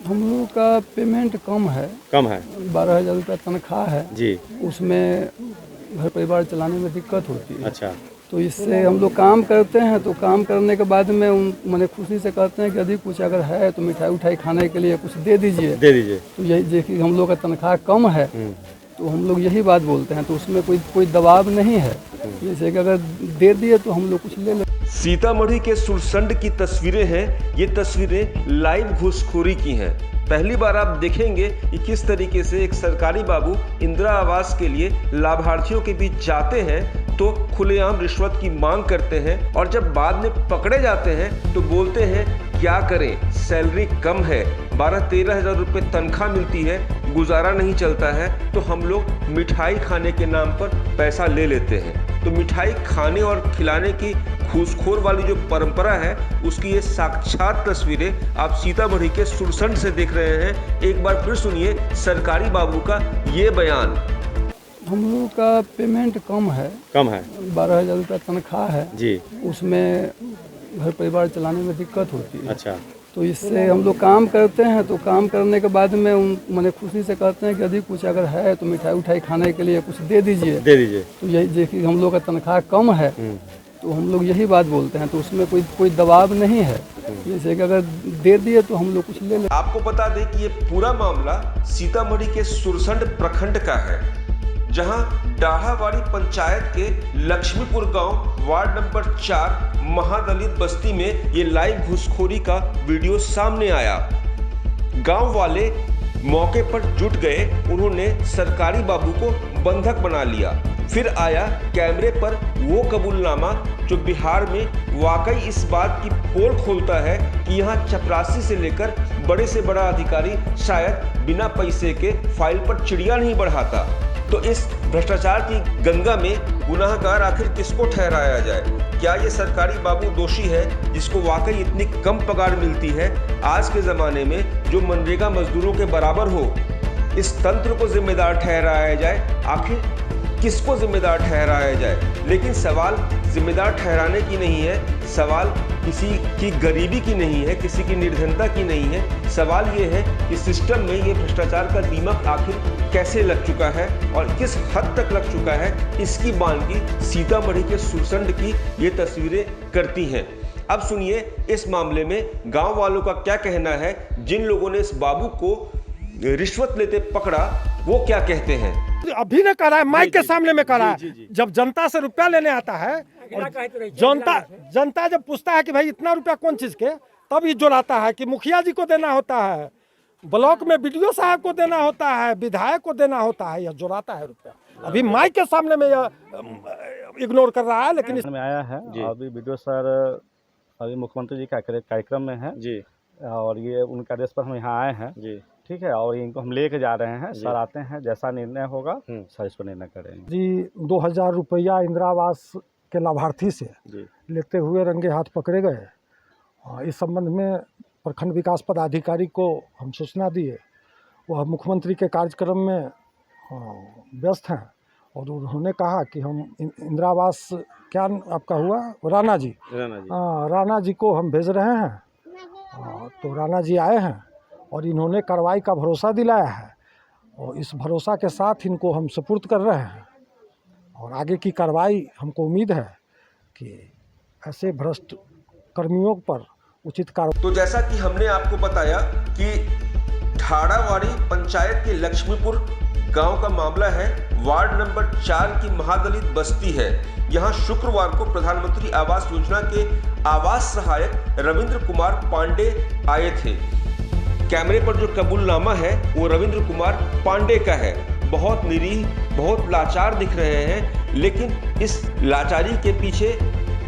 हम लोग का पेमेंट कम है 12,000 रुपया तनख्वाह है जी। उसमें घर परिवार चलाने में दिक्कत होती है। अच्छा। तो इससे हम लोग काम करते हैं तो काम करने के बाद में मैंने खुशी से कहते हैं कि यदि कुछ अगर है तो मिठाई उठाई खाने के लिए कुछ दे दीजिए। तो यही देखिए हम लोग का तनख्वाह कम है तो हम लोग यही बात बोलते हैं, तो उसमें कोई दबाव नहीं है। जैसे कि अगर दे दिए तो हम लोग कुछ ले लें। सीतामढ़ी के सुरसंड की तस्वीरें हैं। ये तस्वीरें लाइव घूसखोरी की हैं। पहली बार आप देखेंगे कि किस तरीके से एक सरकारी बाबू इंदिरा आवास के लिए लाभार्थियों के बीच जाते हैं तो खुलेआम रिश्वत की मांग करते हैं और जब बाद में पकड़े जाते हैं तो बोलते हैं क्या करें, सैलरी कम है, 12-13 हज़ार रुपये तनख्वाह मिलती है, गुजारा नहीं चलता है, तो हम लोग मिठाई खाने के नाम पर पैसा ले लेते हैं। तो मिठाई खाने और खिलाने की घूसखोर वाली जो परंपरा है उसकी ये साक्षात तस्वीरें आप सीतामढ़ी के सुरसंड से देख रहे हैं। एक बार फिर सुनिए सरकारी बाबू का ये बयान। हम लोग का पेमेंट कम है 12,000 रुपया तनख्वाह है जी। उसमें घर परिवार चलाने में दिक्कत होती है। अच्छा। तो इससे हम लोग काम करते हैं तो काम करने के बाद में मैंने खुशी से कहते हैं कि यदि कुछ अगर है तो मिठाई उठाई खाने के लिए कुछ दे दीजिए। तो यही देखिए हम लोग का तनख्वाह कम है तो हम लोग यही बात बोलते हैं, तो उसमें कोई दबाव नहीं है। जैसे कि अगर दे दिए तो हम लोग कुछ ले लें। आपको बता दें कि ये पूरा मामला सीतामढ़ी के सुरसंड प्रखंड का है, जहां डाढ़ावाड़ी पंचायत के लक्ष्मीपुर गांव वार्ड नंबर 4 महादलित बस्ती में ये लाइव घूसखोरी का वीडियो सामने आया। गांव वाले मौके पर जुट गए, उन्होंने सरकारी बाबू को बंधक बना लिया। फिर आया कैमरे पर वो कबूलनामा जो बिहार में वाकई इस बात की पोल खोलता है कि यहाँ चपरासी से लेकर बड़े से बड़ा अधिकारी शायद बिना पैसे के फाइल पर चिड़िया नहीं बढ़ाता। तो इस भ्रष्टाचार की गंगा में गुनाहगार आखिर किसको ठहराया जाए? क्या ये सरकारी बाबू दोषी है जिसको वाकई इतनी कम पगार मिलती है आज के ज़माने में, जो मनरेगा मजदूरों के बराबर हो? इस तंत्र को जिम्मेदार ठहराया जाए, आखिर किसको जिम्मेदार ठहराया जाए? लेकिन सवाल जिम्मेदार ठहराने की नहीं है, सवाल किसी की गरीबी की नहीं है, किसी की निर्धनता की नहीं है। सवाल ये है कि सिस्टम में ये भ्रष्टाचार का दीमक आखिर कैसे लग चुका है और किस हद तक लग चुका है, इसकी बानगी सीतामढ़ी के सुरसंड की ये तस्वीरें करती हैं। अब सुनिए इस मामले में गांव वालों का क्या कहना है। जिन लोगों ने इस बाबू को रिश्वत लेते पकड़ा वो क्या कहते हैं। अभी ने करा है, माइक के सामने में करा है। जब जनता से रुपया लेने आता है और जनता जब पूछता है कि भाई इतना रुपया कौन चीज के, तब ये जोड़ाता है कि मुखिया जी को देना होता है, ब्लॉक में बीडीओ साहब को देना होता है, विधायक को देना होता है, यह जोड़ाता है रुपया। अभी माइक के सामने में यह इग्नोर कर रहा है। लेकिन इसमें आया है अभी वीडियो सर अभी मुख्यमंत्री जी का कार्यक्रम में है जी, और ये उनका आदेश पर हम यहाँ आए हैं जी। ठीक है, और इनको हम लेके जा रहे हैं। सर आते हैं, जैसा निर्णय होगा सर इस पर निर्णय करेंगे जी। 2,000 रुपया इंदिरा आवास के लाभार्थी से लेते हुए रंगे हाथ पकड़े गए। इस संबंध में प्रखंड विकास पदाधिकारी को हम सूचना दिए, वह मुख्यमंत्री के कार्यक्रम में व्यस्त हैं और उन्होंने कहा कि हम इंदिरा आवास क्या आपका हुआ राणा जी को हम भेज रहे हैं। तो राणा जी आए हैं और इन्होंने कार्रवाई का भरोसा दिलाया है और इस भरोसा के साथ इनको हम सुपुर्द कर रहे हैं और आगे की कार्रवाई हमको उम्मीद है कि ऐसे भ्रष्ट कर्मियों पर उचित कार्रवाई। तो जैसा कि हमने आपको बताया कि ठाड़ावाड़ी पंचायत के लक्ष्मीपुर गांव का मामला है, वार्ड नंबर 4 की महादलित बस्ती है। यहां शुक्रवार को प्रधानमंत्री आवास योजना के आवास सहायक रविंद्र कुमार पांडे आए थे। कैमरे पर जो कबूलनामा है वो रविंद्र कुमार पांडे का है। बहुत निरीह, बहुत लाचार दिख रहे हैं, लेकिन इस लाचारी के पीछे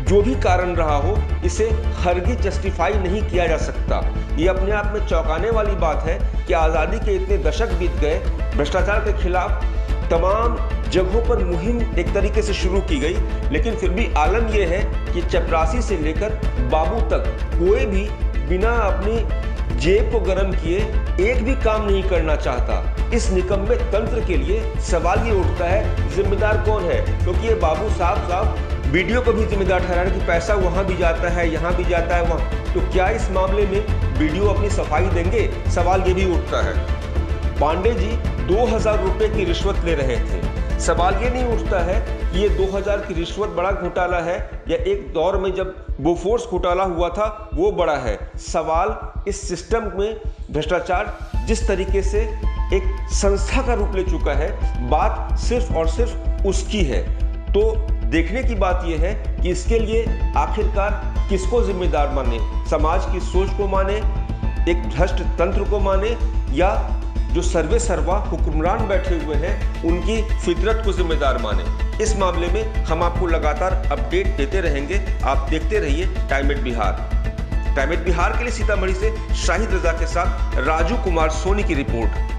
जो भी कारण रहा हो इसे हरगिज जस्टिफाई नहीं किया जा सकता। ये अपने आप में चौंकाने वाली बात है कि आज़ादी के इतने दशक बीत गए, भ्रष्टाचार के खिलाफ तमाम जगहों पर मुहिम एक तरीके से शुरू की गई, लेकिन फिर भी आलम यह है कि चपरासी से लेकर बाबू तक कोई भी बिना अपनी जेब को गर्म किए एक भी काम नहीं करना चाहता। इस निकम्मे तंत्र के लिए सवाल ये उठता है जिम्मेदार कौन है, क्योंकि ये बाबू साफ वीडियो को भी जिम्मेदार ठहराया कि पैसा वहां भी जाता है, यहां भी जाता है, वहां। तो क्या इस मामले में वीडियो अपनी सफाई देंगे? सवाल ये भी उठता है। पांडे जी 2000 रुपए की रिश्वत ले रहे थे। सवाल ये नहीं उठता है कि ये 2000 की रिश्वत बड़ा घोटाला है या एक दौर में जब बोफोर्स घोटाला हुआ था वो बड़ा है। सवाल इस सिस्टम में भ्रष्टाचार जिस तरीके से एक संस्था का रूप ले चुका है, बात सिर्फ और सिर्फ उसकी है। तो देखने की बात यह है कि इसके लिए आखिरकार किसको जिम्मेदार माने? समाज की सोच को माने, एक भ्रष्ट तंत्र को माने, या जो सर्वे सर्वा हुक्मरान बैठे हुए हैं उनकी फितरत को जिम्मेदार माने? इस मामले में हम आपको लगातार अपडेट देते रहेंगे। आप देखते रहिए time at Bihar. Time at Bihar के लिए सीतामढ़ी से शाहिद रजा के साथ राजू कुमार सोनी की रिपोर्ट।